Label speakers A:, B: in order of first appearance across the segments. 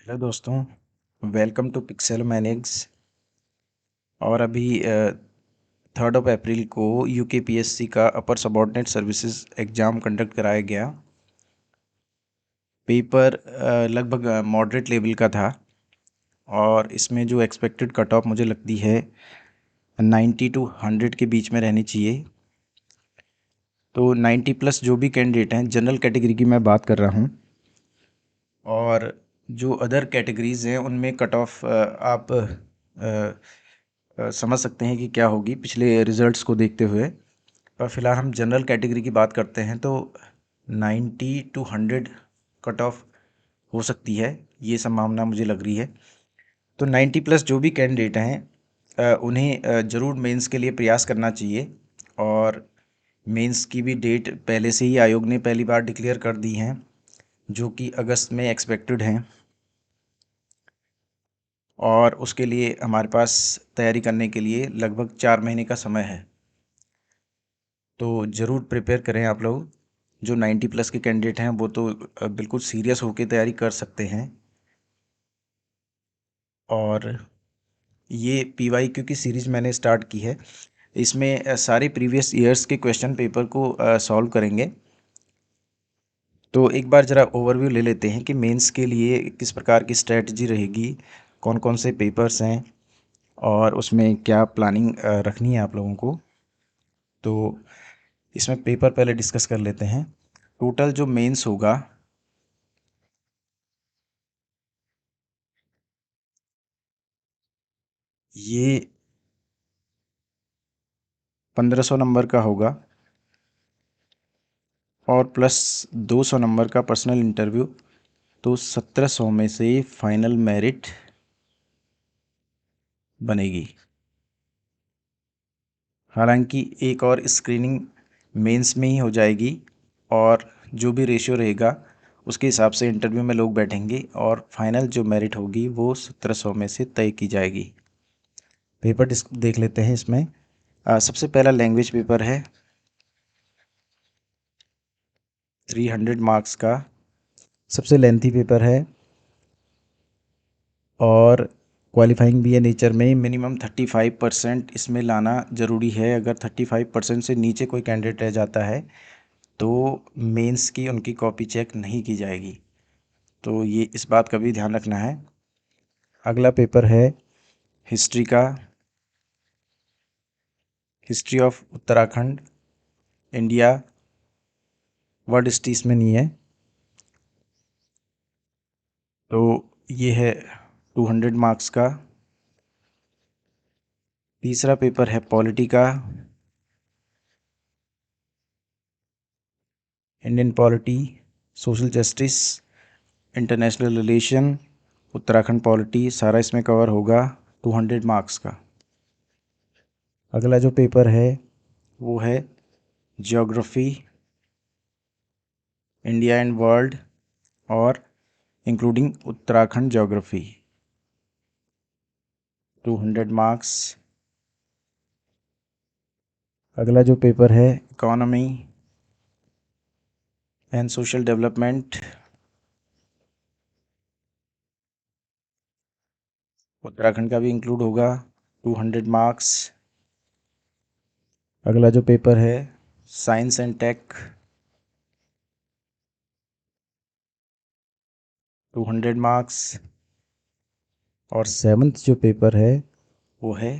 A: Hello दोस्तों, welcome to pixel manage. और अभी 3 अप्रैल को यूकेपीएससी का अपर सबऑर्डिनेट सर्विसेज एग्ज़ाम कंडक्ट कराया गया। पेपर लगभग मॉडरेट लेवल का था और इसमें जो एक्सपेक्टेड कट ऑफ मुझे लगती है 90 टू 100 के बीच में रहनी चाहिए। तो 90 प्लस जो भी कैंडिडेट हैं, जनरल कैटेगरी की मैं बात कर रहा हूँ, और जो अदर कैटेगरीज़ हैं उनमें कट ऑफ आप समझ सकते हैं कि क्या होगी पिछले रिजल्ट्स को देखते हुए। पर फिलहाल हम जनरल कैटेगरी की बात करते हैं तो 90 टू 100 कट ऑफ हो सकती है, ये संभावना मुझे लग रही है। तो 90 प्लस जो भी कैंडिडेट हैं उन्हें ज़रूर मेंस के लिए प्रयास करना चाहिए। और मेंस की भी डेट पहले से ही आयोग ने पहली बार डिक्लेयर कर दी हैं, जो कि अगस्त में एक्सपेक्टेड हैं। और उसके लिए हमारे पास तैयारी करने के लिए लगभग 4 महीने का समय है। तो ज़रूर प्रिपेयर करें आप लोग। जो 90 प्लस के कैंडिडेट हैं वो तो बिल्कुल सीरियस होकर तैयारी कर सकते हैं। और ये पीवाईक्यू की सीरीज़ मैंने स्टार्ट की है। इसमें सारे प्रीवियस ईयर्स के क्वेश्चन पेपर को सॉल्व करेंगे। तो एक बार ज़रा ओवरव्यू ले लेते हैं कि मेंस के लिए किस प्रकार की स्ट्रेटजी रहेगी, कौन कौन से पेपर्स हैं और उसमें क्या प्लानिंग रखनी है आप लोगों को। तो इसमें पेपर पहले डिस्कस कर लेते हैं। टोटल जो मेंस होगा ये 1500 नंबर का होगा और प्लस 200 नंबर का पर्सनल इंटरव्यू। तो 1700 में से फाइनल मेरिट बनेगी। हालांकि एक और स्क्रीनिंग मेंस में ही हो जाएगी और जो भी रेशियो रहेगा उसके हिसाब से इंटरव्यू में लोग बैठेंगे और फाइनल जो मेरिट होगी वो 1700 में से तय की जाएगी। पेपर देख लेते हैं इसमें। सबसे पहला लैंग्वेज पेपर है 300 मार्क्स का, सबसे लेंथी पेपर है और क्वालिफाइंग भी है नेचर में। मिनिमम 35% इसमें लाना ज़रूरी है। अगर 35% से नीचे कोई कैंडिडेट रह जाता है तो मेंस की उनकी कॉपी चेक नहीं की जाएगी। तो ये इस बात का भी ध्यान रखना है। अगला पेपर है हिस्ट्री का, history of Uttarakhand India. Word history इसमें नहीं है। तो ये है 200 मार्क्स का। तीसरा पेपर है पॉलिटी का, Indian polity, social justice, international relation, Uttarakhand polity, सारा इसमें कवर होगा। 200 मार्क्स का। अगला जो पेपर है वो है ज्योग्राफी, इंडिया एंड वर्ल्ड और इंक्लूडिंग उत्तराखंड ज्योग्राफी। 200 मार्क्स। अगला जो पेपर है economy and social development, Uttarakhand का भी इंक्लूड होगा। 200 मार्क्स। अगला जो पेपर है साइंस एंड टेक, 200 मार्क्स। और सेवन्थ जो पेपर है वो है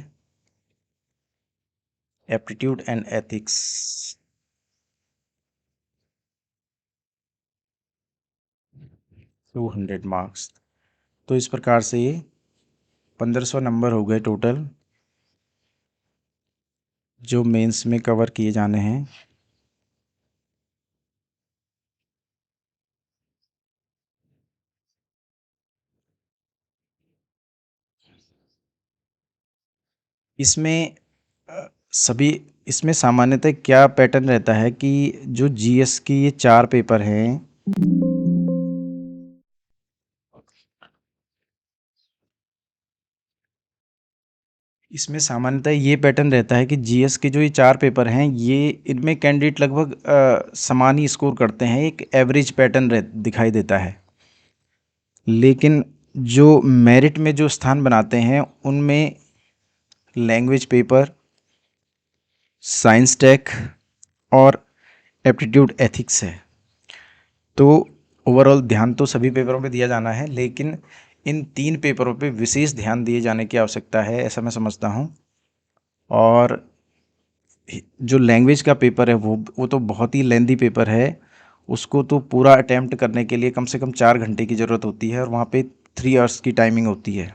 A: एप्टीट्यूड एंड एथिक्स, 200 मार्क्स। तो इस प्रकार से ये 1500 नंबर हो गए टोटल जो मेंस में कवर किए जाने हैं। इसमें सभी इसमें सामान्यतः क्या पैटर्न रहता है कि जो जीएस की ये 4 पेपर हैं, इसमें सामान्यतः ये पैटर्न रहता है कि जीएस के जो ये 4 पेपर हैं ये इनमें कैंडिडेट लगभग समान ही स्कोर करते हैं। एक एवरेज पैटर्न दिखाई देता है। लेकिन जो मेरिट में जो स्थान बनाते हैं उनमें लैंग्वेज पेपर, साइंस टेक और एप्टीट्यूड एथिक्स है। तो ओवरऑल ध्यान तो सभी पेपरों पे दिया जाना है, लेकिन इन 3 पेपरों पे विशेष ध्यान दिए जाने की आवश्यकता है, ऐसा मैं समझता हूँ। और जो लैंग्वेज का पेपर है वो तो बहुत ही लेंदी पेपर है। उसको तो पूरा अटेम्प्ट करने के लिए कम से कम 4 घंटे की ज़रूरत होती है और वहाँ पे 3 आवर्स की टाइमिंग होती है।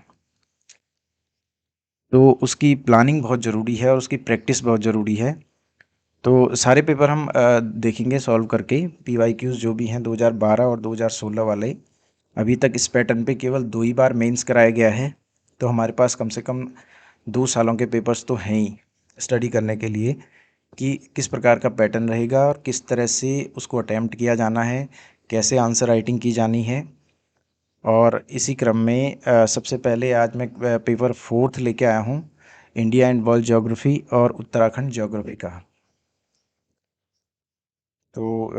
A: तो उसकी प्लानिंग बहुत ज़रूरी है और उसकी प्रैक्टिस बहुत ज़रूरी है। तो सारे पेपर हम देखेंगे सॉल्व करके। पीवाईक्यूज़ जो भी हैं 2012 और 2016 वाले, अभी तक इस पैटर्न पे केवल 2 ही बार मेंस कराया गया है। तो हमारे पास कम से कम 2 सालों के पेपर्स तो हैं ही स्टडी करने के लिए कि किस प्रकार का पैटर्न रहेगा और किस तरह से उसको अटेम्प्ट किया जाना है, कैसे आंसर राइटिंग की जानी है। और इसी क्रम में सबसे पहले आज मैं पेपर 4th लेके आया हूँ, इंडिया एंड वर्ल्ड ज्योग्राफी और उत्तराखंड ज्योग्राफी का। तो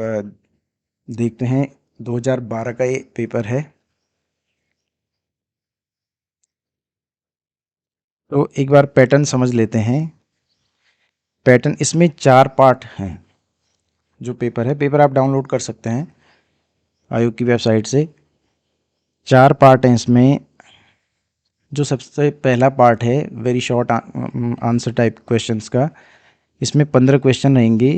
A: देखते हैं, 2012 का ये पेपर है। तो एक बार पैटर्न समझ लेते हैं। पैटर्न इसमें 4 पार्ट हैं। जो पेपर है, पेपर आप डाउनलोड कर सकते हैं आयोग की वेबसाइट से। 4 पार्ट हैं इसमें। जो सबसे पहला पार्ट है very short answer type questions का, इसमें 15 क्वेश्चन रहेंगे,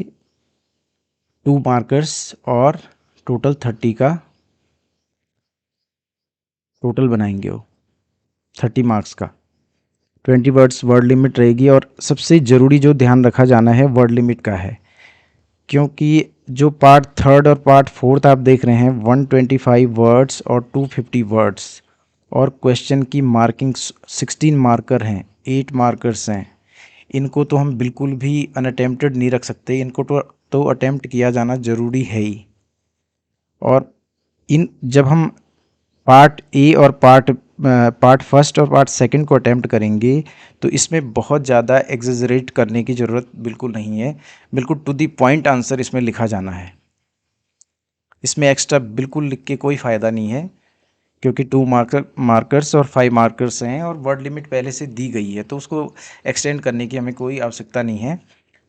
A: 2 मार्कर्स और टोटल 30 का टोटल बनाएंगे वो, 30 मार्क्स का। 20 वर्ड्स वर्ड लिमिट रहेगी और सबसे ज़रूरी जो ध्यान रखा जाना है वर्ड लिमिट का है, क्योंकि जो पार्ट 3rd और पार्ट 4th आप देख रहे हैं 125 वर्ड्स और 250 वर्ड्स, और क्वेश्चन की मार्किंग 16 मार्कर हैं, 8 मार्कर्स हैं। इनको तो हम बिल्कुल भी अनअटेम्प्टेड नहीं रख सकते, इनको तो अटेम्प्ट किया जाना ज़रूरी है ही। और इन जब हम पार्ट ए और पार्ट फर्स्ट और पार्ट सेकंड को अटेम्प्ट करेंगे तो इसमें बहुत ज़्यादा एग्जेजरेट करने की ज़रूरत बिल्कुल नहीं है। बिल्कुल टू दी पॉइंट आंसर इसमें लिखा जाना है। इसमें एक्स्ट्रा बिल्कुल लिख के कोई फ़ायदा नहीं है, क्योंकि 2 मार्कर्स और 5 मार्कर्स हैं और वर्ड लिमिट पहले से दी गई है, तो उसको एक्सटेंड करने की हमें कोई आवश्यकता नहीं है।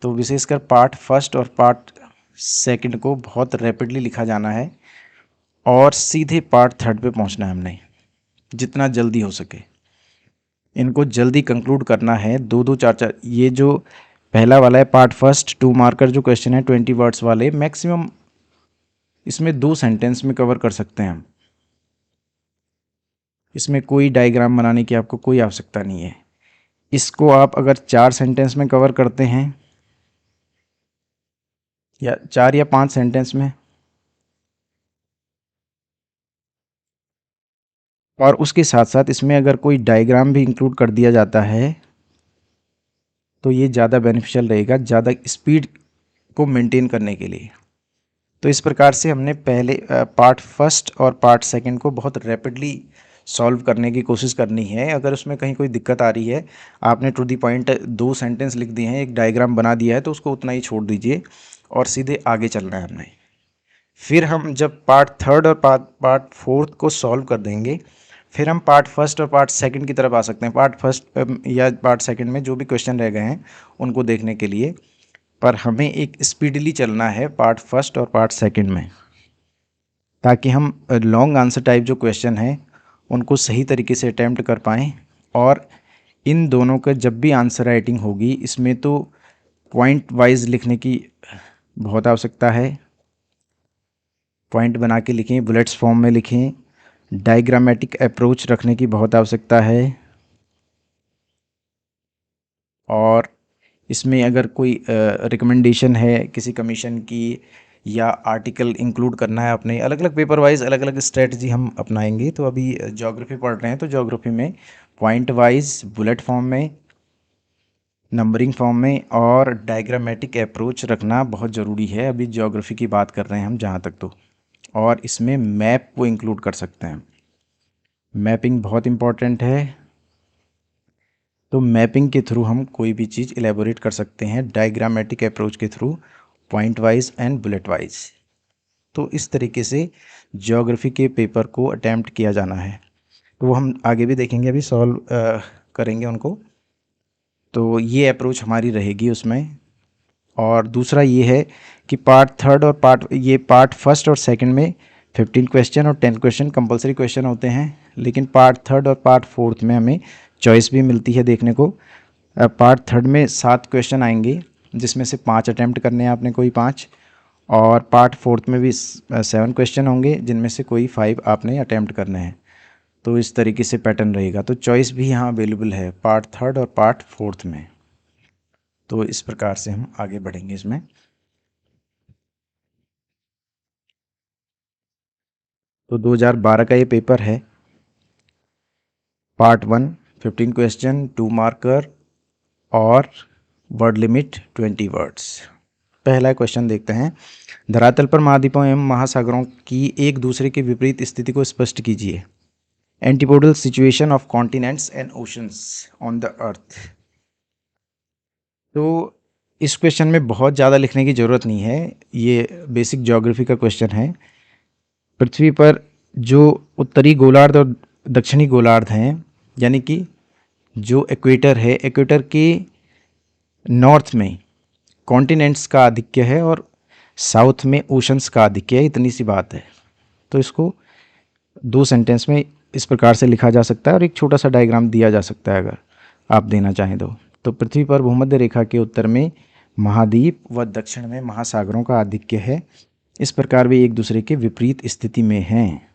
A: तो विशेषकर पार्ट फर्स्ट और पार्ट सेकंड को बहुत रैपिडली लिखा जाना है और सीधे पार्ट 3rd पे पहुंचना है हमने, जितना जल्दी हो सके। इनको जल्दी कंक्लूड करना है, 2-2 4-4। ये जो पहला वाला है पार्ट फर्स्ट 2 मार्कर जो क्वेश्चन है 20 वर्ड्स वाले, मैक्सिमम इसमें 2 सेंटेंस में कवर कर सकते हैं हम। इसमें कोई डायग्राम बनाने की आपको कोई आवश्यकता नहीं है। इसको आप अगर 4 सेंटेंस में कवर करते हैं या 4 या 5 सेंटेंस में, और उसके साथ साथ इसमें अगर कोई डायग्राम भी इंक्लूड कर दिया जाता है तो ये ज़्यादा बेनिफिशियल रहेगा, ज़्यादा स्पीड को मेंटेन करने के लिए। तो इस प्रकार से हमने पहले पार्ट फर्स्ट और पार्ट सेकंड को बहुत रैपिडली सॉल्व करने की कोशिश करनी है। अगर उसमें कहीं कोई दिक्कत आ रही है, आपने टू दी पॉइंट 2 सेंटेंस लिख दिए हैं, एक डायग्राम बना दिया है, तो उसको उतना ही छोड़ दीजिए और सीधे आगे चलना है हमने। फिर हम जब पार्ट 3rd और पार्ट 4th को सॉल्व कर देंगे, फिर हम पार्ट फर्स्ट और पार्ट सेकंड की तरफ आ सकते हैं। पार्ट फर्स्ट या पार्ट सेकंड में जो भी क्वेश्चन रह गए हैं उनको देखने के लिए। पर हमें एक स्पीडली चलना है पार्ट फर्स्ट और पार्ट सेकंड में, ताकि हम लॉन्ग आंसर टाइप जो क्वेश्चन हैं उनको सही तरीके से अटैम्प्ट कर पाएँ। और इन दोनों का जब भी आंसर राइटिंग होगी, इसमें तो पॉइंट वाइज लिखने की बहुत आवश्यकता है। पॉइंट बना के लिखें, बुलेट्स फॉर्म में लिखें, डायग्रामेटिक अप्रोच रखने की बहुत आवश्यकता है। और इसमें अगर कोई रिकमेंडेशन है किसी कमीशन की या आर्टिकल इंक्लूड करना है अपने, अलग अलग पेपर वाइज अलग अलग स्ट्रेटजी हम अपनाएंगे। तो अभी ज्योग्राफी पढ़ रहे हैं तो ज्योग्राफी में पॉइंट वाइज, बुलेट फॉर्म में, नंबरिंग फॉर्म में और डायग्रामेटिक अप्रोच रखना बहुत ज़रूरी है। अभी ज्योग्राफी की बात कर रहे हैं हम जहाँ तक तो। और इसमें मैप को इंक्लूड कर सकते हैं, मैपिंग बहुत इम्पॉर्टेंट है। तो मैपिंग के थ्रू हम कोई भी चीज़ एलेबोरेट कर सकते हैं, डायग्रामेटिक अप्रोच के through, point wise and bullet wise. तो इस तरीके से ज्योग्राफी के पेपर को अटैम्प्ट किया जाना है। तो वो हम आगे भी देखेंगे, अभी सॉल्व करेंगे उनको। तो ये अप्रोच हमारी रहेगी उसमें। और दूसरा ये है कि पार्ट थर्ड और पार्ट फर्स्ट और सेकंड में 15 क्वेश्चन और 10 क्वेश्चन कंपलसरी क्वेश्चन होते हैं, लेकिन पार्ट थर्ड और पार्ट फोर्थ में हमें चॉइस भी मिलती है देखने को। पार्ट थर्ड में 7 क्वेश्चन आएंगे, जिसमें से 5 अटैम्प्ट करने हैं आपने, कोई 5। और पार्ट फोर्थ में भी 7 क्वेश्चन होंगे, जिनमें से कोई 5 आपने अटैम्प्ट करने हैं। तो इस तरीके से पैटर्न रहेगा। तो चॉइस भी यहाँ अवेलेबल है पार्ट थर्ड और पार्ट फोर्थ में। तो इस प्रकार से हम आगे बढ़ेंगे इसमें। तो 2012 का ये पेपर है। पार्ट 1 15 क्वेश्चन, 2 मार्कर और वर्ड लिमिट 20 वर्ड्स। पहला क्वेश्चन देखते हैं। धरातल पर महाद्वीपों एवं महासागरों की एक दूसरे के विपरीत स्थिति को स्पष्ट कीजिए। Antipodal situation of continents and oceans on the earth. तो इस क्वेश्चन में बहुत ज़्यादा लिखने की ज़रूरत नहीं है, ये बेसिक ज्योग्राफी का क्वेश्चन है। पृथ्वी पर जो उत्तरी गोलार्ध और दक्षिणी गोलार्ध हैं, यानी कि जो इक्वेटर है, इक्वेटर के नॉर्थ में कॉन्टिनेंट्स का आधिक्य है और साउथ में ओशंस का आधिक्य है, इतनी सी बात है। तो इसको 2 सेंटेंस में इस प्रकार से लिखा जा सकता है और एक छोटा सा डायग्राम दिया जा सकता है, अगर आप देना चाहें तो पृथ्वी पर भूमध्य रेखा के उत्तर में महाद्वीप व दक्षिण में महासागरों का आधिक्य है। इस प्रकार वे एक दूसरे के विपरीत स्थिति में हैं।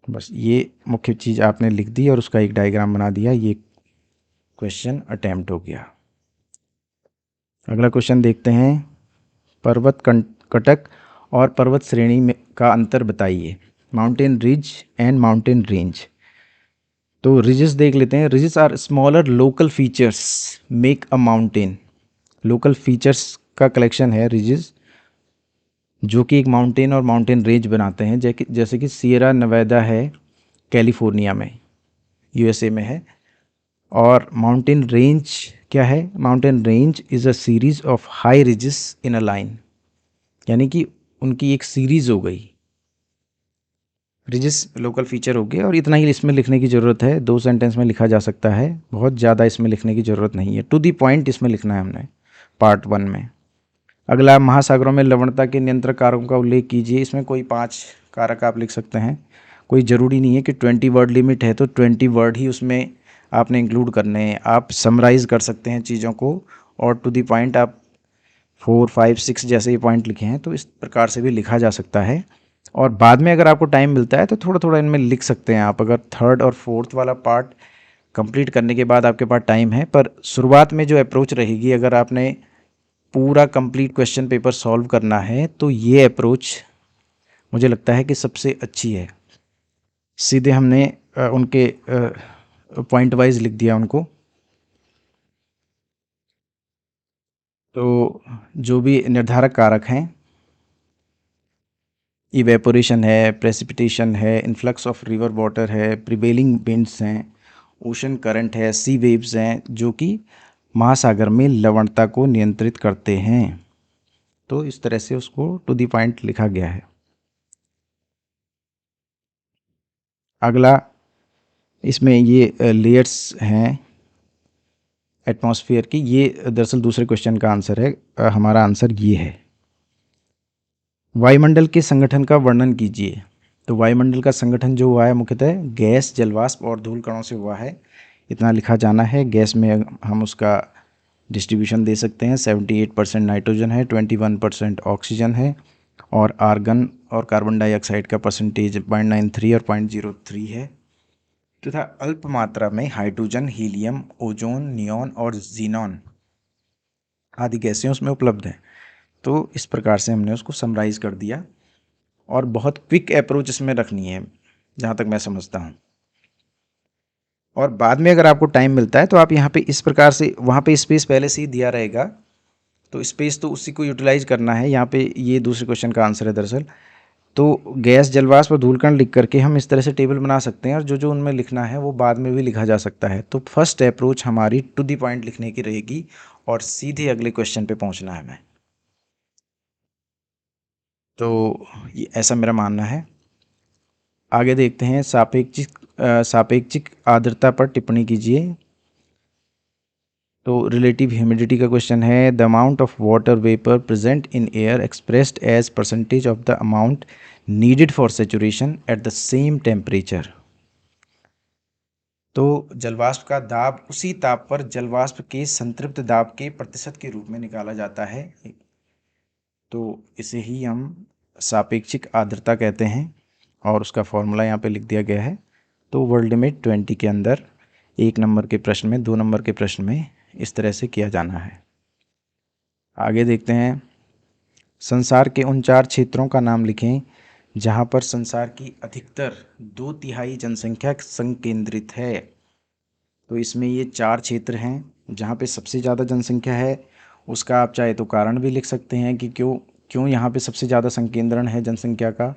A: बस ये मुख्य चीज़ आपने लिख दी और उसका एक डायग्राम बना दिया, ये क्वेश्चन अटेम्प्ट हो गया। अगला क्वेश्चन देखते हैं। पर्वत कटक और पर्वत श्रेणी में का अंतर बताइए। Mountain ridge and mountain range. तो रिजेस देख लेते हैं। Ridges are smaller local features make a mountain. Local features का कलेक्शन है रिजेस, जो कि एक माउंटेन और माउंटेन रेंज बनाते हैं। जैसे कि सियरा नेवादा है, कैलिफोर्निया में, यूएसए में है। और माउंटेन रेंज क्या है? Mountain range is a series of high ridges in a line, यानी कि उनकी एक सीरीज हो गई। रिजेस लोकल फीचर हो गए, और इतना ही इसमें लिखने की ज़रूरत है। 2 सेंटेंस में लिखा जा सकता है, बहुत ज़्यादा इसमें लिखने की ज़रूरत नहीं है। टू दी पॉइंट इसमें लिखना है हमने पार्ट 1 में। अगला, महासागरों में लवणता के नियंत्रण कारकों का उल्लेख कीजिए। इसमें कोई 5 कारक आप लिख सकते हैं। कोई ज़रूरी नहीं है कि 20 वर्ड लिमिट है तो 20 वर्ड ही उसमें आपने इंक्लूड करने हैं। आप समराइज़ कर सकते हैं चीज़ों को, और टू दी पॉइंट आप 4, 5, 6 जैसे ही पॉइंट लिखे हैं, तो इस प्रकार से भी लिखा जा सकता है। और बाद में अगर आपको टाइम मिलता है तो थोड़ा थोड़ा इनमें लिख सकते हैं आप, अगर थर्ड और फोर्थ वाला पार्ट कंप्लीट करने के बाद आपके पास टाइम है। पर शुरुआत में जो अप्रोच रहेगी, अगर आपने पूरा कंप्लीट क्वेश्चन पेपर सॉल्व करना है, तो ये अप्रोच मुझे लगता है कि सबसे अच्छी है। सीधे हमने उनके पॉइंट वाइज लिख दिया उनको। तो जो भी निर्धारक कारक हैं, इवेपोरेशन है, प्रेसिपिटेशन है, इन्फ्लक्स ऑफ रिवर वाटर है, प्रिवेलिंग विंड्स हैं, ओशन करंट है, सी वेव्स हैं, जो कि महासागर में लवणता को नियंत्रित करते हैं। तो इस तरह से उसको टू दी पॉइंट लिखा गया है। अगला, इसमें ये लेयर्स हैं एटमॉस्फेयर की। ये दरअसल दूसरे क्वेश्चन का आंसर है। हमारा आंसर ये है। वायुमंडल के संगठन का वर्णन कीजिए। तो वायुमंडल का संगठन जो हुआ है, मुख्यतः गैस, जलवाष्प और धूल कणों से हुआ है, इतना लिखा जाना है। गैस में हम उसका डिस्ट्रीब्यूशन दे सकते हैं। 78% नाइट्रोजन है, 21% ऑक्सीजन है, और आर्गन और कार्बन डाइऑक्साइड का परसेंटेज 0.93 और 0.03 है, तथा अल्प मात्रा में हाइड्रोजन, हीलियम, ओजोन, नियॉन और जीनॉन आदि गैसें उसमें उपलब्ध हैं। तो इस प्रकार से हमने उसको समराइज़ कर दिया, और बहुत क्विक अप्रोच इसमें रखनी है जहाँ तक मैं समझता हूँ। और बाद में अगर आपको टाइम मिलता है तो आप यहाँ पे इस प्रकार से, वहाँ पे स्पेस पहले से ही दिया रहेगा, तो स्पेस तो उसी को यूटिलाइज करना है। यहाँ पे ये दूसरे क्वेश्चन का आंसर है दरअसल। तो गैस, जलवाष्प और धूलकण लिख करके हम इस तरह से टेबल बना सकते हैं, और जो जो उनमें लिखना है वो बाद में भी लिखा जा सकता है। तो फर्स्ट अप्रोच हमारी टू दी पॉइंट लिखने की रहेगी, और सीधे अगले क्वेश्चन पे पहुंचना है हमें। तो ये ऐसा मेरा मानना है। आगे देखते हैं सापेक्षिक आर्द्रता पर टिप्पणी कीजिए। तो रिलेटिव ह्यूमिडिटी का क्वेश्चन है, the amount of water vapour present in air expressed as percentage of the amount needed for saturation at the same temperature. तो जलवाष्प का दाब उसी ताप पर जलवाष्प के संतृप्त दाब के प्रतिशत के रूप में निकाला जाता है। तो इसे ही हम सापेक्षिक आर्द्रता कहते हैं और उसका फॉर्मूला यहाँ पे लिख दिया गया है। तो वर्ल्ड लिमिट 20 के अंदर 1 नंबर के प्रश्न में, 2 नंबर के प्रश्न में इस तरह से किया जाना है। आगे देखते हैं, संसार के उन 4 क्षेत्रों का नाम लिखें जहाँ पर संसार की अधिकतर 2/3 जनसंख्या संकेंद्रित है। तो इसमें ये 4 क्षेत्र हैं जहाँ पे सबसे ज़्यादा जनसंख्या है। उसका आप चाहे तो कारण भी लिख सकते हैं कि क्यों क्यों यहाँ पे सबसे ज़्यादा संकेंद्रण है जनसंख्या का।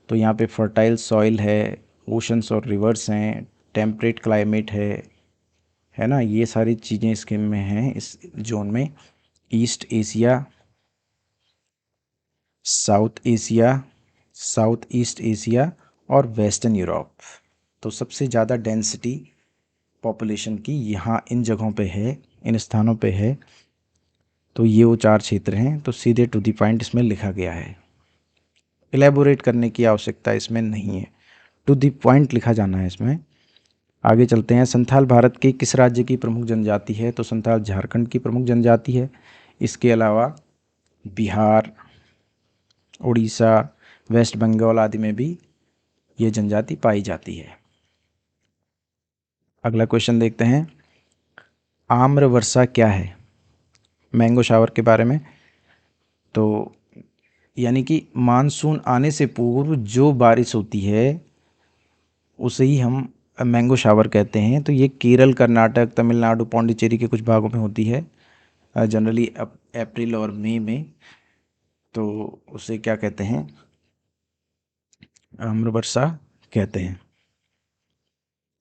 A: तो यहाँ पे फर्टाइल सॉइल है, ओशंस और रिवर्स हैं, टेम्परेट क्लाइमेट है ना, ये सारी चीज़ें इसके में हैं इस जोन में। East Asia, south Asia, south east Asia और वेस्टर्न यूरोप। तो सबसे ज़्यादा डेंसिटी पॉपुलेशन की यहाँ इन जगहों पे है, इन स्थानों पे है। तो ये वो 4 क्षेत्र हैं। तो सीधे टू दी पॉइंट इसमें लिखा गया है, एलेबोरेट करने की आवश्यकता इसमें नहीं है, टू दी पॉइंट लिखा जाना है इसमें। आगे चलते हैं, संथाल भारत के किस राज्य की प्रमुख जनजाति है? तो संथाल झारखंड की प्रमुख जनजाति है। इसके अलावा बिहार, उड़ीसा, वेस्ट बंगाल आदि में भी ये जनजाति पाई जाती है। अगला क्वेश्चन देखते हैं, आम्र वर्षा क्या है? मैंगो शावर के बारे में। तो यानी कि मानसून आने से पूर्व जो बारिश होती है उसे ही हम मैंगो शावर कहते हैं। तो ये केरल, कर्नाटक, तमिलनाडु, पौंडीचेरी के कुछ भागों में होती है, जनरली अप्रैल और मई में। तो उसे क्या कहते हैं? आम्र वर्षा कहते हैं।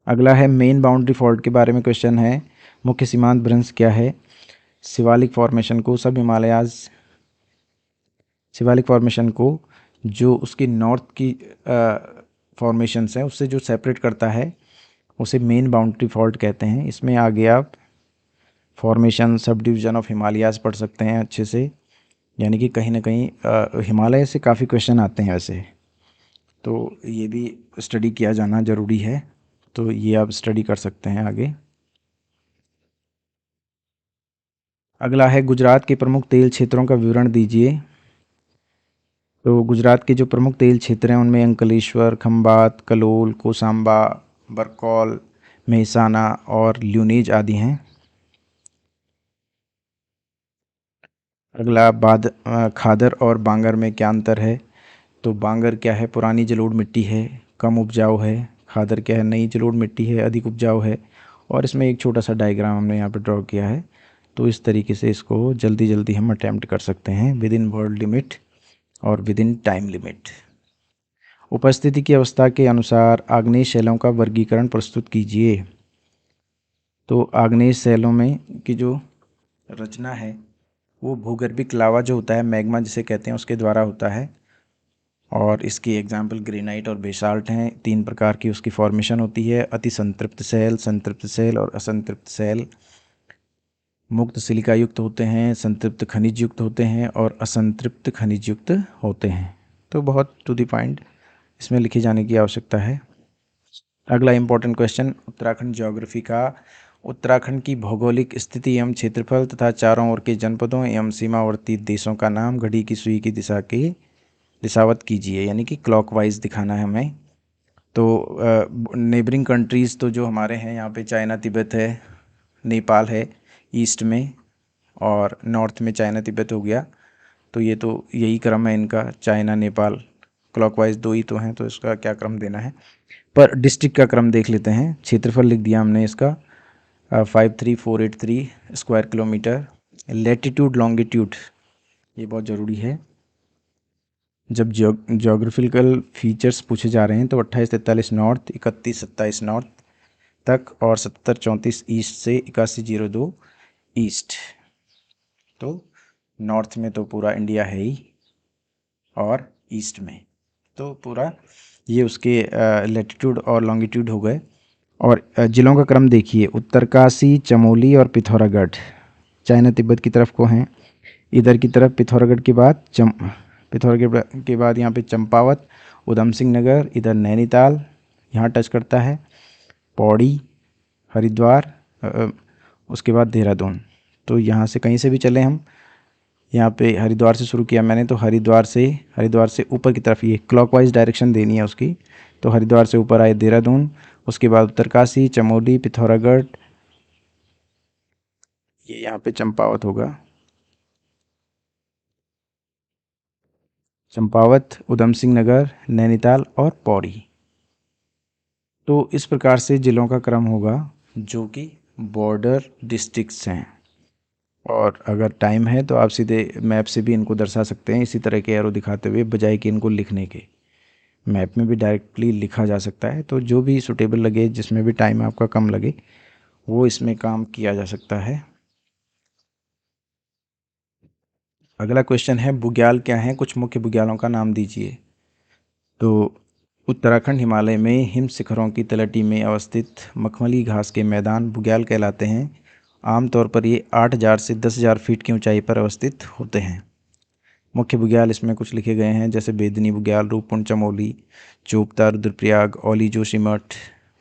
A: अगला है, मेन बाउंड्री फॉल्ट के बारे में क्वेश्चन है, मुख्य सीमांत भ्रंश क्या है? शिवालिक फॉर्मेशन को जो उसकी नॉर्थ की फॉर्मेशंस हैं उससे जो सेपरेट करता है उसे मेन बाउंड्री फॉल्ट कहते हैं। इसमें आगे आप formation, sub division of Himalayas पढ़ सकते हैं अच्छे से, यानी कि कहीं ना कहीं हिमालय से काफ़ी क्वेश्चन आते हैं वैसे, तो ये भी स्टडी किया जाना ज़रूरी है। तो ये आप स्टडी कर सकते हैं आगे। अगला है, गुजरात के प्रमुख तेल क्षेत्रों का विवरण दीजिए। तो गुजरात के जो प्रमुख तेल क्षेत्र हैं उनमें अंकलेश्वर, खंबात, कलोल, कोसांबा, बरकौल, मेहसाना और ल्यूनीज आदि हैं। अगला, खादर और बांगर में क्या अंतर है? तो बांगर क्या है? पुरानी जलोढ़ मिट्टी है, कम उपजाऊ है। खादर क्या है? नई जलोढ़ मिट्टी है, अधिक उपजाऊ है। और इसमें एक छोटा सा डायग्राम हमने यहाँ पे ड्रॉ किया है। तो इस तरीके से इसको जल्दी जल्दी हम अटैम्प्ट कर सकते हैं विद इन वर्ल्ड लिमिट और विद इन टाइम लिमिट। उपस्थिति की अवस्था के अनुसार आग्नेय शैलों का वर्गीकरण प्रस्तुत कीजिए। तो आग्नेय शैलों में की जो रचना है वो भूगर्भिक लावा जो होता है, मैग्मा जिसे कहते हैं, उसके द्वारा होता है। और इसकी एग्जाम्पल ग्रेनाइट और बेसाल्ट हैं। 3 प्रकार की उसकी फॉर्मेशन होती है, अति संतृप्त सेल, संतृप्त सेल और असंतृप्त सेल। मुक्त सिलिका युक्त होते हैं, संतृप्त खनिज युक्त होते हैं और असंतृप्त खनिज युक्त होते हैं। तो बहुत टू द पॉइंट इसमें लिखे जाने की आवश्यकता है। अगला इंपॉर्टेंट क्वेश्चन, उत्तराखंड ज्योग्राफी का। उत्तराखंड की भौगोलिक स्थिति एवं क्षेत्रफल तथा चारों ओर के जनपदों एवं सीमावर्ती देशों का नाम घड़ी की सुई की दिशा के दिशावत कीजिए, यानी कि क्लॉकवाइज दिखाना है हमें। तो नेबरिंग कंट्रीज़ तो जो हमारे हैं यहाँ पे, चाइना तिब्बत है, नेपाल है ईस्ट में, और नॉर्थ में चाइना तिब्बत हो गया। तो ये तो यही क्रम है इनका, चाइना नेपाल क्लॉकवाइज 2 ही तो हैं, तो इसका क्या क्रम देना है। पर डिस्ट्रिक्ट का क्रम देख लेते हैं। क्षेत्रफल लिख दिया हमने इसका 53483 स्क्वायर किलोमीटर। लेटीट्यूड, लॉन्गिट्यूड ये बहुत ज़रूरी है जब ज्योग्राफिकल फीचर्स पूछे जा रहे हैं। तो 2843 नॉर्थ, 3127 नॉर्थ तक और 7034 ईस्ट से 8102 ईस्ट। तो नॉर्थ में तो पूरा इंडिया है ही और ईस्ट में तो पूरा ये उसके लैटिट्यूड और लॉन्गिट्यूड हो गए। और जिलों का क्रम देखिए, उत्तरकाशी, चमोली और पिथौरागढ़ चाइना तिब्बत की तरफ को हैं। इधर की तरफ पिथौरागढ़ के बाद पिथौरागढ़ के बाद यहाँ पे चंपावत, उधम सिंह नगर, इधर नैनीताल यहाँ टच करता है, पौड़ी, हरिद्वार, उसके बाद देहरादून। तो यहाँ से कहीं से भी चले हम, यहाँ पे हरिद्वार से शुरू किया मैंने, तो हरिद्वार से ऊपर की तरफ ये क्लॉकवाइज डायरेक्शन देनी है उसकी। तो हरिद्वार से ऊपर आए देहरादून, उसके बाद उत्तरकाशी, चमोली, पिथौरागढ़, ये यहाँ पे चंपावत होगा, चंपावत, उधम सिंह नगर, नैनीताल और पौड़ी। तो इस प्रकार से जिलों का क्रम होगा जो कि बॉर्डर डिस्ट्रिक्ट्स हैं। और अगर टाइम है तो आप सीधे मैप से भी इनको दर्शा सकते हैं इसी तरह के एरो दिखाते हुए, बजाय कि इनको लिखने के। मैप में भी डायरेक्टली लिखा जा सकता है, तो जो भी सूटेबल लगे, जिसमें भी टाइम आपका कम लगे, वो इसमें काम किया जा सकता है। अगला क्वेश्चन है, बुग्याल क्या हैं, कुछ मुख्य बुग्यालों का नाम दीजिए। तो उत्तराखंड हिमालय में हिम शिखरों की तलहटी में अवस्थित मखमली घास के मैदान बुग्याल कहलाते हैं। आमतौर पर ये 8,000 से 10,000 फीट की ऊंचाई पर अवस्थित होते हैं। मुख्य बुग्याल इसमें कुछ लिखे गए हैं, जैसे बेदनी बुग्याल, रूपकुंड चमोली, चोपता, रुद्रप्रयाग, औली जोशीमठ,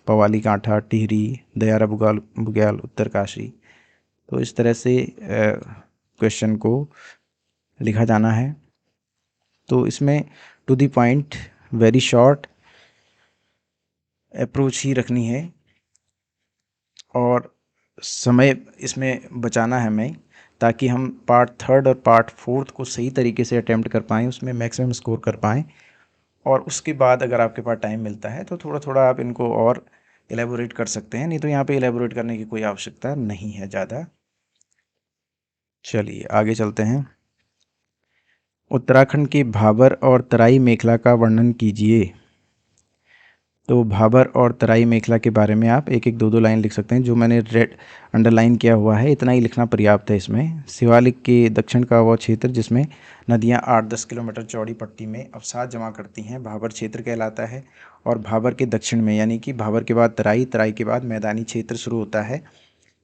A: पवाली कांठा, टिहरी, दयारा बुग्याल, उत्तरकाशी। तो इस तरह से क्वेश्चन को लिखा जाना है। तो इसमें to the point, very short approach ही रखनी है, और समय इसमें बचाना है हमें, ताकि हम पार्ट थर्ड और पार्ट फोर्थ को सही तरीके से अटैम्प्ट कर पाएँ, उसमें मैक्सिमम स्कोर कर पाएँ। और उसके बाद अगर आपके पास टाइम मिलता है तो थोड़ा थोड़ा आप इनको और एलेबोरेट कर सकते हैं, नहीं तो यहाँ पे एलेबोरेट करने की कोई आवश्यकता नहीं है ज़्यादा। चलिए आगे चलते हैं। उत्तराखंड के भाबर और तराई मेखला का वर्णन कीजिए। तो भाबर और तराई मेखला के बारे में आप एक एक दो दो लाइन लिख सकते हैं, जो मैंने रेड अंडरलाइन किया हुआ है इतना ही लिखना पर्याप्त है इसमें। शिवालिक के दक्षिण का वह क्षेत्र जिसमें नदियां 8-10 किलोमीटर चौड़ी पट्टी में अवसाद जमा करती हैं, भाबर क्षेत्र कहलाता है। और भाबर के दक्षिण में, यानी कि भाबर के बाद तराई, तराई के बाद मैदानी क्षेत्र शुरू होता है।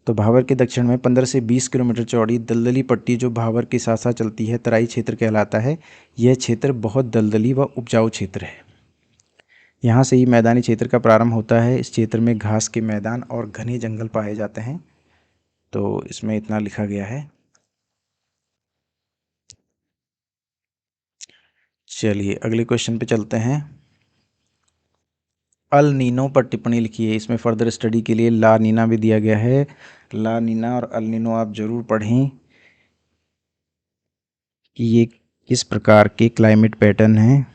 A: तो भाबर के दक्षिण में 15 से 20 किलोमीटर चौड़ी दलदली पट्टी जो भाबर के साथ साथ चलती है, तराई क्षेत्र कहलाता है। यह क्षेत्र बहुत दलदली व उपजाऊ क्षेत्र है। यहाँ से ही मैदानी क्षेत्र का प्रारंभ होता है। इस क्षेत्र में घास के मैदान और घने जंगल पाए जाते हैं। तो इसमें इतना लिखा गया है। चलिए अगले क्वेश्चन पे चलते हैं। अल नीनो पर टिप्पणी लिखिए। इसमें फर्दर स्टडी के लिए ला नीना भी दिया गया है। ला नीना और अल नीनो आप ज़रूर पढ़ें कि ये किस प्रकार के क्लाइमेट पैटर्न हैं।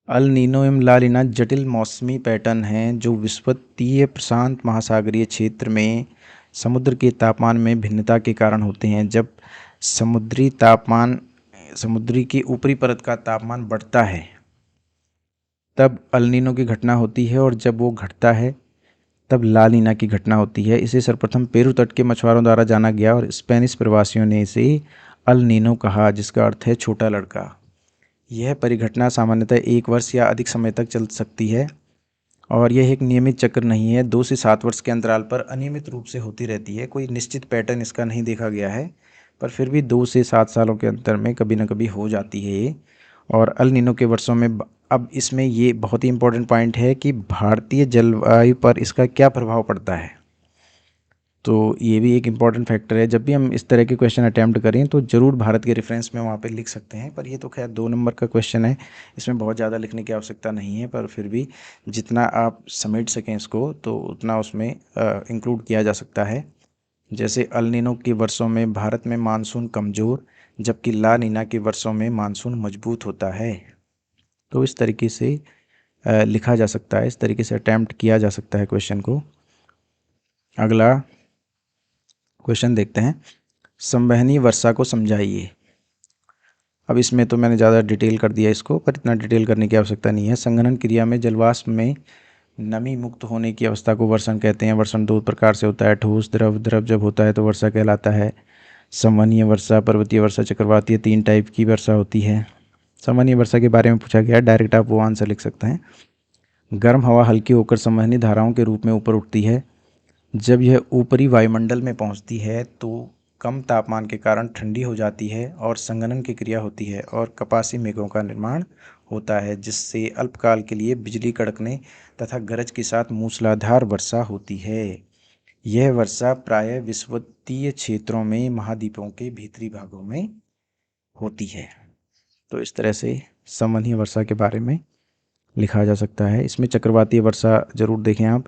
A: अल नीनो एवं ला नीना जटिल मौसमी पैटर्न हैं जो विषुवतीय प्रशांत महासागरीय क्षेत्र में समुद्र के तापमान में भिन्नता के कारण होते हैं। जब समुद्री की ऊपरी परत का तापमान बढ़ता है तब अल नीनो की घटना होती है, और जब वो घटता है तब ला नीना की घटना होती है। इसे सर्वप्रथम पेरू तट के मछुआरों द्वारा जाना गया और स्पेनिश प्रवासियों ने इसे अल नीनो कहा, जिसका अर्थ है छोटा लड़का। यह परिघटना सामान्यतः 1 वर्ष या अधिक समय तक चल सकती है, और यह एक नियमित चक्र नहीं है। 2 से 7 वर्ष के अंतराल पर अनियमित रूप से होती रहती है। कोई निश्चित पैटर्न इसका नहीं देखा गया है, पर फिर भी 2 से 7 सालों के अंतर में कभी ना कभी हो जाती है ये। और अल नीनो के वर्षों में अब इसमें ये बहुत ही इंपॉर्टेंट पॉइंट है कि भारतीय जलवायु पर इसका क्या प्रभाव पड़ता है। तो ये भी एक इम्पॉर्टेंट फैक्टर है। जब भी हम इस तरह के क्वेश्चन अटैम्प्ट करें तो ज़रूर भारत के रेफरेंस में वहाँ पे लिख सकते हैं, पर ये तो खैर 2 नंबर का क्वेश्चन है, इसमें बहुत ज़्यादा लिखने की आवश्यकता नहीं है। पर फिर भी जितना आप समेट सकें इसको तो उतना उसमें इंक्लूड किया जा सकता है। जैसे अल नीनो के वर्षों में भारत में मानसून कमज़ोर, जबकि ला नीना के वर्षों में मानसून मजबूत होता है। तो इस तरीके से लिखा जा सकता है, इस तरीके से अटैम्प्ट किया जा सकता है क्वेश्चन को। अगला क्वेश्चन देखते हैं। संवहनी वर्षा को समझाइए। अब इसमें तो मैंने ज़्यादा डिटेल कर दिया इसको, पर इतना डिटेल करने की आवश्यकता नहीं है। संघनन क्रिया में जलवाष्प में नमी मुक्त होने की अवस्था को वर्षण कहते हैं। वर्षण 2 प्रकार से होता है, ठोस, द्रव। द्रव जब होता है तो वर्षा कहलाता है। संवहनीय वर्षा, पर्वतीय वर्षा, चक्रवातीय, 3 टाइप की वर्षा होती है। सामान्य वर्षा के बारे में पूछा गया है, डायरेक्ट आप वो आंसर लिख सकते हैं। गर्म हवा हल्की होकर संवहनी धाराओं के रूप में ऊपर उठती है। जब यह ऊपरी वायुमंडल में पहुंचती है तो कम तापमान के कारण ठंडी हो जाती है और संघनन की क्रिया होती है और कपासी मेघों का निर्माण होता है, जिससे अल्पकाल के लिए बिजली कड़कने तथा गरज के साथ मूसलाधार वर्षा होती है। यह वर्षा प्रायः विषुवतीय क्षेत्रों में महाद्वीपों के भीतरी भागों में होती है। तो इस तरह से संवहनीय वर्षा के बारे में लिखा जा सकता है। इसमें चक्रवातीय वर्षा जरूर देखें आप।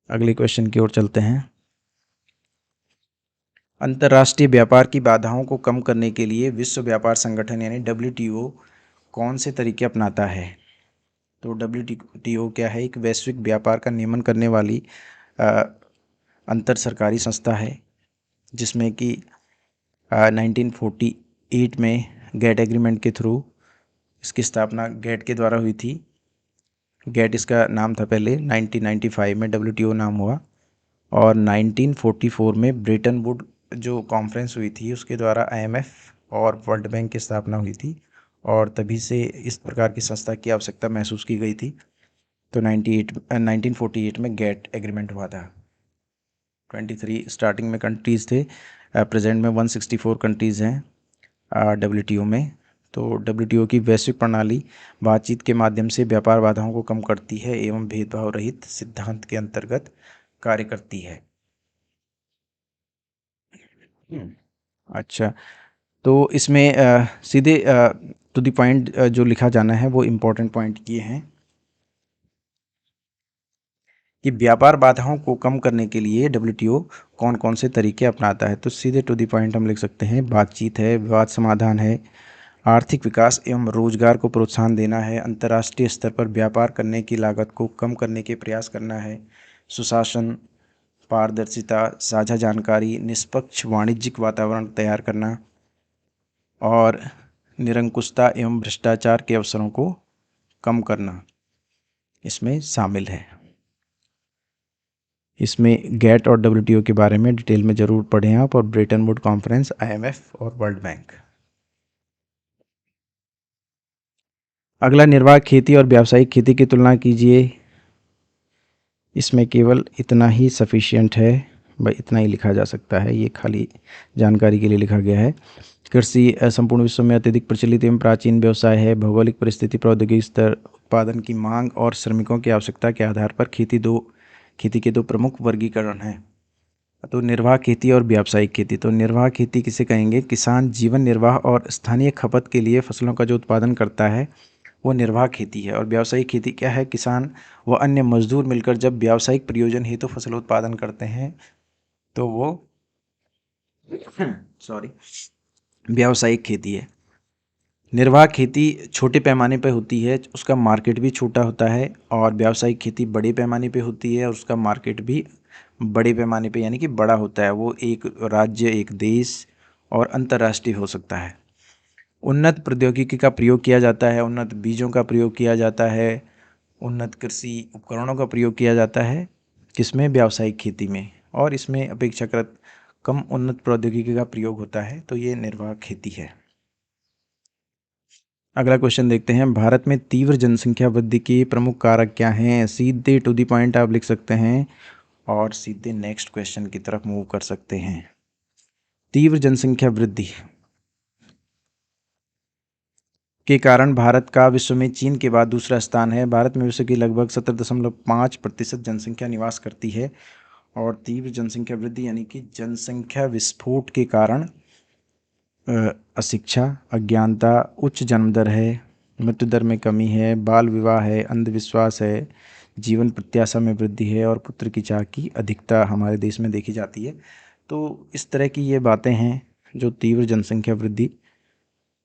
A: अगले क्वेश्चन की ओर चलते हैं। अंतर्राष्ट्रीय व्यापार की बाधाओं को कम करने के लिए विश्व व्यापार संगठन यानी WTO कौन से तरीके अपनाता है? तो WTO क्या है? एक वैश्विक व्यापार का नियमन करने वाली अंतर सरकारी संस्था है, जिसमें कि 1948 में गेट एग्रीमेंट के थ्रू इसकी स्थापना गेट के द्वारा हुई थी। गेट इसका नाम था पहले, 1995 में WTO नाम हुआ और 1944 में ब्रेटन वुड जो कॉन्फ्रेंस हुई थी उसके द्वारा IMF और वर्ल्ड बैंक की स्थापना हुई थी और तभी से इस प्रकार की संस्था की आवश्यकता महसूस की गई थी। तो 1948 में गेट एग्रीमेंट हुआ था। 23 स्टार्टिंग में कंट्रीज़ थे, प्रेजेंट में 164 कंट्रीज़ हैं WTO में। तो WTO की वैश्विक प्रणाली बातचीत के माध्यम से व्यापार बाधाओं को कम करती है एवं भेदभाव रहित सिद्धांत के अंतर्गत कार्य करती है। अच्छा, तो इसमें सीधे टू द पॉइंट जो लिखा जाना है वो इम्पोर्टेंट पॉइंट ये हैं कि व्यापार बाधाओं को कम करने के लिए WTO कौन कौन से तरीके अपनाता है। तो सीधे टू द पॉइंट हम लिख सकते हैं, बातचीत है, विवाद समाधान है, आर्थिक विकास एवं रोजगार को प्रोत्साहन देना है, अंतर्राष्ट्रीय स्तर पर व्यापार करने की लागत को कम करने के प्रयास करना है, सुशासन, पारदर्शिता, साझा जानकारी, निष्पक्ष वाणिज्यिक वातावरण तैयार करना और निरंकुशता एवं भ्रष्टाचार के अवसरों को कम करना इसमें शामिल है। इसमें गेट और WTO के बारे में डिटेल में ज़रूर पढ़ें आप, और ब्रेटन वुड कॉन्फ्रेंस, IMF और वर्ल्ड बैंक। अगला, निर्वाह खेती और व्यावसायिक खेती की तुलना कीजिए। इसमें केवल इतना ही सफिशिएंट है, भाई इतना ही लिखा जा सकता है, ये खाली जानकारी के लिए लिखा गया है। कृषि संपूर्ण विश्व में अत्यधिक प्रचलित एवं प्राचीन व्यवसाय है। भौगोलिक परिस्थिति, प्रौद्योगिकी स्तर, उत्पादन की मांग और श्रमिकों की आवश्यकता के आधार पर खेती के दो प्रमुख वर्गीकरण हैं। तो निर्वाह खेती और व्यावसायिक खेती। तो निर्वाह खेती किसे कहेंगे? किसान जीवन निर्वाह और स्थानीय खपत के लिए फसलों का जो उत्पादन करता है वो निर्वाह खेती है। और व्यावसायिक खेती क्या है? किसान व अन्य मजदूर मिलकर जब व्यावसायिक प्रयोजन हेतु फसल उत्पादन करते हैं तो वो सॉरी व्यावसायिक खेती है। निर्वाह खेती छोटे पैमाने पर होती है, उसका मार्केट भी छोटा होता है, और व्यावसायिक खेती बड़े पैमाने पे होती है और उसका मार्केट भी बड़े पैमाने पे यानी कि बड़ा होता है। वो एक राज्य, एक देश और अंतर्राष्ट्रीय हो सकता है। उन्नत प्रौद्योगिकी का प्रयोग किया जाता है, उन्नत बीजों का प्रयोग किया जाता है, उन्नत कृषि उपकरणों का प्रयोग किया जाता है किसमें? व्यावसायिक खेती में। और इसमें अपेक्षाकृत कम उन्नत प्रौद्योगिकी का प्रयोग होता है। तो ये निर्वाह खेती है। अगला क्वेश्चन देखते हैं। भारत में तीव्र जनसंख्या वृद्धि के प्रमुख कारक क्या हैं? सीधे टू द पॉइंट आप लिख सकते हैं और सीधे नेक्स्ट क्वेश्चन की तरफ मूव कर सकते हैं। तीव्र जनसंख्या वृद्धि के कारण भारत का विश्व में चीन के बाद दूसरा स्थान है। भारत में विश्व की लगभग 17.5% जनसंख्या निवास करती है। और तीव्र जनसंख्या वृद्धि यानी कि जनसंख्या विस्फोट के कारण अशिक्षा, अज्ञानता, उच्च जन्म दर है, मृत्यु दर में कमी है, बाल विवाह है, अंधविश्वास है, जीवन प्रत्याशा में वृद्धि है और पुत्र की चाह की अधिकता हमारे देश में देखी जाती है। तो इस तरह की ये बातें हैं जो तीव्र जनसंख्या वृद्धि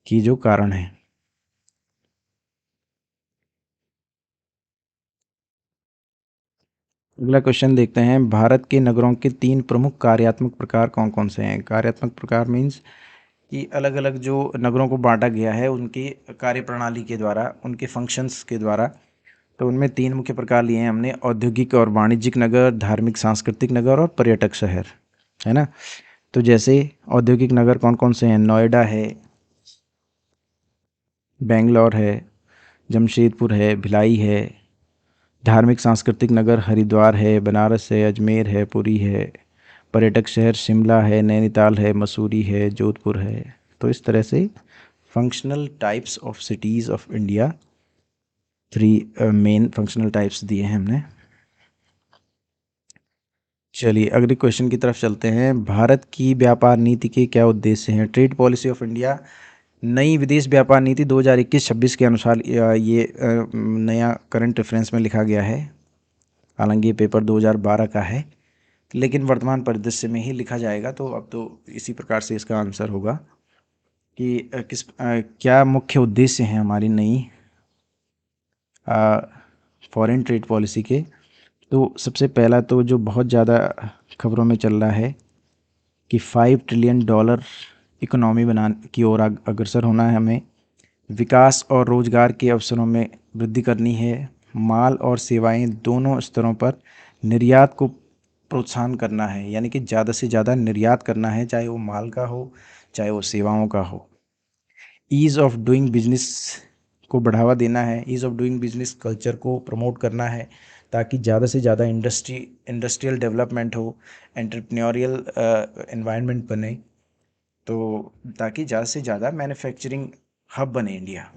A: की जो कारण है। अगला क्वेश्चन देखते हैं। भारत के नगरों के 3 प्रमुख कार्यात्मक प्रकार कौन कौन से हैं? कार्यात्मक प्रकार मीन्स कि अलग अलग जो नगरों को बांटा गया है उनकी कार्यप्रणाली के द्वारा, उनके फंक्शंस के द्वारा। तो उनमें 3 मुख्य प्रकार लिए हैं हमने: औद्योगिक और वाणिज्यिक नगर, धार्मिक सांस्कृतिक नगर और पर्यटक शहर, है ना। तो जैसे औद्योगिक नगर कौन कौन से हैं? नोएडा है, बेंगलोर है, जमशेदपुर है, भिलाई है। धार्मिक सांस्कृतिक नगर हरिद्वार है, बनारस है, अजमेर है, पुरी है। पर्यटक शहर शिमला है, नैनीताल है, मसूरी है, जोधपुर है। तो इस तरह से functional types of cities of India, 3 main functional types दिए हैं हमने। चलिए अगले क्वेश्चन की तरफ चलते हैं। भारत की व्यापार नीति के क्या उद्देश्य हैं? ट्रेड पॉलिसी ऑफ इंडिया, नई विदेश व्यापार नीति 2021-26 के अनुसार ये नया करंट रेफरेंस में लिखा गया है। हालांकि ये पेपर 2012 का है, लेकिन वर्तमान परिदृश्य में ही लिखा जाएगा, तो अब तो इसी प्रकार से इसका आंसर होगा कि क्या मुख्य उद्देश्य हैं हमारी नई फॉरेन ट्रेड पॉलिसी के। तो सबसे पहला तो जो बहुत ज़्यादा खबरों में चल रहा है कि $5 ट्रिलियन इकोनॉमी बनाने की ओर अग्रसर होना है हमें। विकास और रोजगार के अवसरों में वृद्धि करनी है। माल और सेवाएं दोनों स्तरों पर निर्यात को प्रोत्साहन करना है, यानी कि ज़्यादा से ज़्यादा निर्यात करना है, चाहे वो माल का हो चाहे वो सेवाओं का हो। ईज़ ऑफ डूइंग बिजनेस को बढ़ावा देना है, ease of doing business culture को प्रमोट करना है, ताकि ज़्यादा से ज़्यादा इंडस्ट्रियल डेवलपमेंट हो, एंटरप्रेन्योरियल एनवायरनमेंट बने, तो ताकि ज़्यादा से ज़्यादा मैन्युफैक्चरिंग हब बने इंडिया।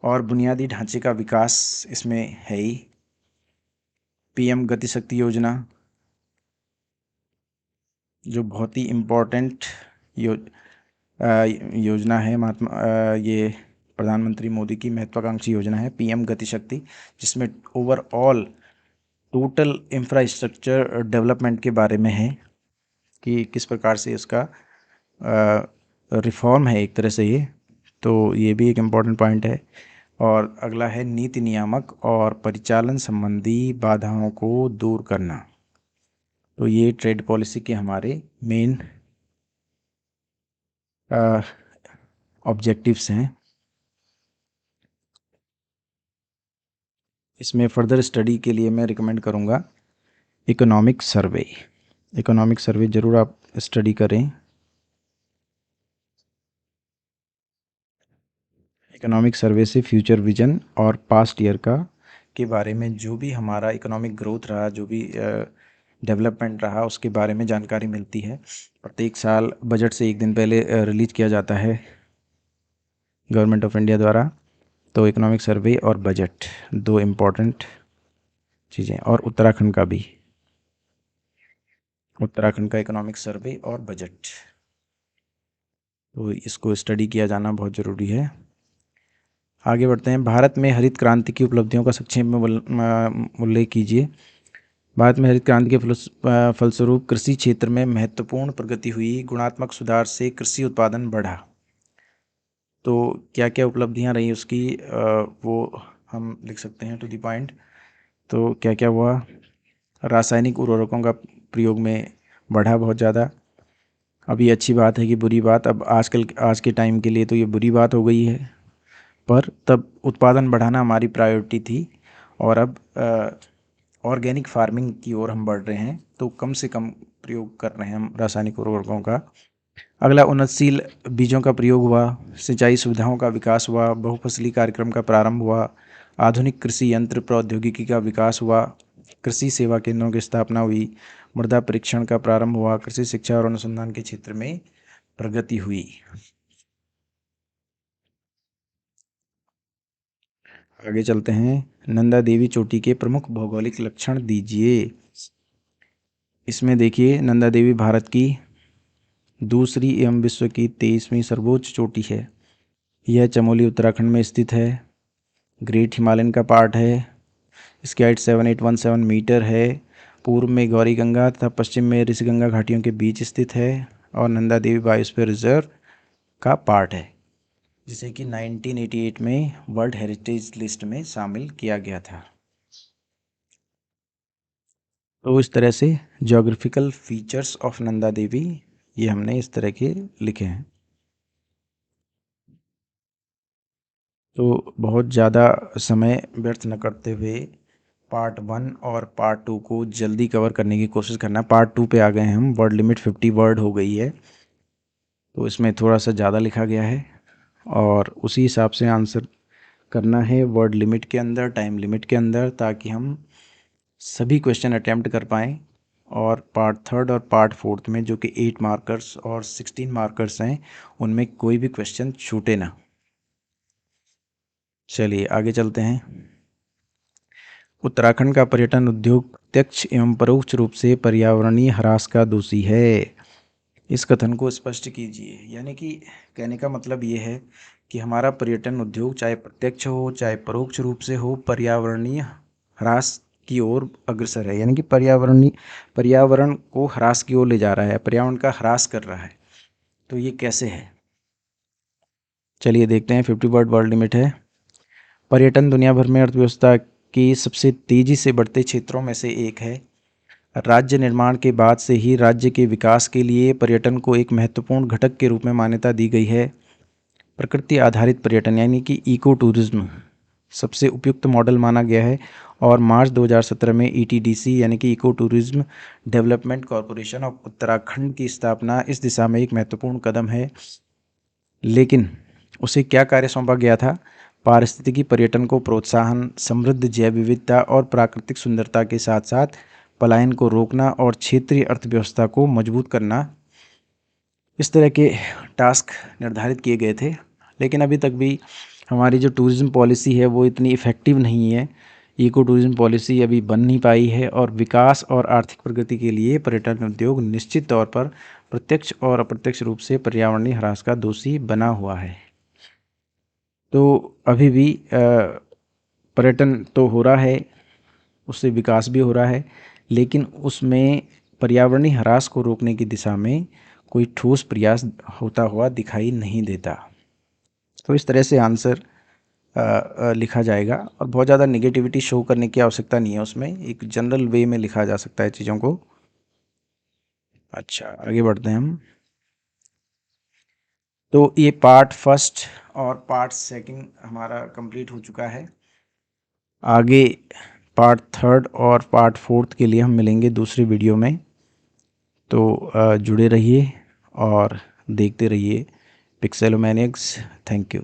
A: और बुनियादी ढांचे का विकास इसमें है ही। पीएम गति शक्ति योजना, जो बहुत ही इम्पोर्टेंट यो, योजना है, ये प्रधानमंत्री मोदी की महत्वाकांक्षी योजना है पीएम गति शक्ति, जिसमें ओवरऑल टोटल इंफ्रास्ट्रक्चर डेवलपमेंट के बारे में है कि किस प्रकार से इसका रिफॉर्म है एक तरह से ये। तो ये भी एक इम्पॉर्टेंट पॉइंट है। और अगला है नीति नियामक और परिचालन संबंधी बाधाओं को दूर करना। तो ये ट्रेड पॉलिसी के हमारे मेन ऑब्जेक्टिव्स हैं। इसमें फर्दर स्टडी के लिए मैं रिकमेंड करूँगा इकोनॉमिक सर्वे। इकोनॉमिक सर्वे ज़रूर आप स्टडी करें। इकोनॉमिक सर्वे से फ्यूचर विजन और पास्ट ईयर का के बारे में, जो भी हमारा इकोनॉमिक ग्रोथ रहा, जो भी डेवलपमेंट रहा, उसके बारे में जानकारी मिलती है। प्रत्येक साल बजट से एक दिन पहले रिलीज किया जाता है गवर्नमेंट ऑफ इंडिया द्वारा। तो इकोनॉमिक सर्वे और बजट दो इम्पॉर्टेंट चीज़ें, और उत्तराखंड का भी, उत्तराखंड का इकोनॉमिक सर्वे और बजट, तो इसको स्टडी किया जाना बहुत ज़रूरी है। आगे बढ़ते हैं। भारत में हरित क्रांति की उपलब्धियों का संक्षेप में उल्लेख कीजिए। भारत में हरित क्रांति के फलस्वरूप कृषि क्षेत्र में महत्वपूर्ण प्रगति हुई, गुणात्मक सुधार से कृषि उत्पादन बढ़ा। तो क्या क्या उपलब्धियां रही उसकी, वो हम लिख सकते हैं टू द पॉइंट। तो क्या क्या हुआ? रासायनिक उर्वरकों का प्रयोग में बढ़ा बहुत ज़्यादा। अब ये अच्छी बात है कि बुरी बात, अब आज के टाइम के लिए तो ये बुरी बात हो गई है, पर तब उत्पादन बढ़ाना हमारी प्रायोरिटी थी। और अब ऑर्गेनिक फार्मिंग की ओर हम बढ़ रहे हैं, तो कम से कम प्रयोग कर रहे हैं हम रासायनिक उर्वरकों का। अगला उन्नतशील बीजों का प्रयोग हुआ, सिंचाई सुविधाओं का विकास हुआ, बहुफसली कार्यक्रम का प्रारंभ हुआ, आधुनिक कृषि यंत्र प्रौद्योगिकी का विकास हुआ, कृषि सेवा केंद्रों की स्थापना हुई, मृदा परीक्षण का प्रारंभ हुआ, कृषि शिक्षा और अनुसंधान के क्षेत्र में प्रगति हुई। आगे चलते हैं। नंदा देवी चोटी के प्रमुख भौगोलिक लक्षण दीजिए। इसमें देखिए, नंदा देवी भारत की दूसरी एवं विश्व की 23वीं सर्वोच्च चोटी है। यह चमोली उत्तराखंड में स्थित है। ग्रेट हिमालयन का पार्ट है। इसकी हाइट 7817 मीटर है। पूर्व में गौरी गंगा तथा पश्चिम में ऋषिगंगा घाटियों के बीच स्थित है, और नंदा देवी बायोस्फीयर रिजर्व का पार्ट है, जिसे कि 1988 में वर्ल्ड हेरिटेज लिस्ट में शामिल किया गया था। तो इस तरह से geographical features of Nanda Devi, ये हमने इस तरह के लिखे हैं। तो बहुत ज़्यादा समय व्यर्थ न करते हुए पार्ट 1 और पार्ट 2 को जल्दी कवर करने की कोशिश करना है। पार्ट 2 पे आ गए हैं हम, वर्ड लिमिट 50 वर्ड हो गई है, तो इसमें थोड़ा सा ज़्यादा लिखा गया है और उसी हिसाब से आंसर करना है वर्ड लिमिट के अंदर, टाइम लिमिट के अंदर, ताकि हम सभी क्वेश्चन अटैम्प्ट कर पाएँ। और पार्ट 3 और पार्ट 4 में जो कि 8 मार्कर्स और 16 मार्कर्स हैं, उनमें कोई भी क्वेश्चन छूटे ना। चलिए आगे चलते हैं। उत्तराखंड का पर्यटन उद्योग प्रत्यक्ष एवं परोक्ष रूप से पर्यावरणीय ह्रास का दोषी है। इस कथन को स्पष्ट कीजिए। यानी कि कहने का मतलब ये है कि हमारा पर्यटन उद्योग चाहे प्रत्यक्ष हो चाहे परोक्ष रूप से हो, पर्यावरणीय ह्रास की ओर अग्रसर है। यानी कि पर्यावरण को ह्रास की ओर ले जा रहा है, पर्यावरण का ह्रास कर रहा है। तो ये कैसे है, चलिए देखते हैं। 50 वर्ड वर्ड लिमिट है। पर्यटन दुनिया भर में अर्थव्यवस्था की सबसे तेजी से बढ़ते क्षेत्रों में से एक है। राज्य निर्माण के बाद से ही राज्य के विकास के लिए पर्यटन को एक महत्वपूर्ण घटक के रूप में मान्यता दी गई है। प्रकृति आधारित पर्यटन यानी कि इको टूरिज्म सबसे उपयुक्त मॉडल माना गया है और मार्च 2017 में ईटीडीसी यानी कि eco tourism development corporation of Uttarakhand की स्थापना इस दिशा में एक महत्वपूर्ण कदम है। लेकिन उसे क्या कार्य सौंपा गया था? पारिस्थितिकी पर्यटन को प्रोत्साहन, समृद्ध जैव विविधता और प्राकृतिक सुंदरता के साथ साथ पलायन को रोकना और क्षेत्रीय अर्थव्यवस्था को मजबूत करना, इस तरह के टास्क निर्धारित किए गए थे। लेकिन अभी तक भी हमारी जो टूरिज़्म पॉलिसी है वो इतनी इफ़ेक्टिव नहीं है। इको टूरिज़्म पॉलिसी अभी बन नहीं पाई है और विकास और आर्थिक प्रगति के लिए पर्यटन उद्योग निश्चित तौर पर प्रत्यक्ष और अप्रत्यक्ष रूप से पर्यावरणीय ह्रास का दोषी बना हुआ है। तो अभी भी पर्यटन तो हो रहा है, उससे विकास भी हो रहा है, लेकिन उसमें पर्यावरणीय ह्रास को रोकने की दिशा में कोई ठोस प्रयास होता हुआ दिखाई नहीं देता। तो इस तरह से आंसर लिखा जाएगा और बहुत ज़्यादा नेगेटिविटी शो करने की आवश्यकता नहीं है उसमें, एक जनरल वे में लिखा जा सकता है चीज़ों को। अच्छा आगे बढ़ते हैं हम। तो ये पार्ट फर्स्ट और पार्ट सेकंड हमारा कंप्लीट हो चुका है। आगे पार्ट थर्ड और पार्ट फोर्थ के लिए हम मिलेंगे दूसरी वीडियो में। तो जुड़े रहिए और देखते रहिए पिक्सेलोमैनिक्स। Thank you.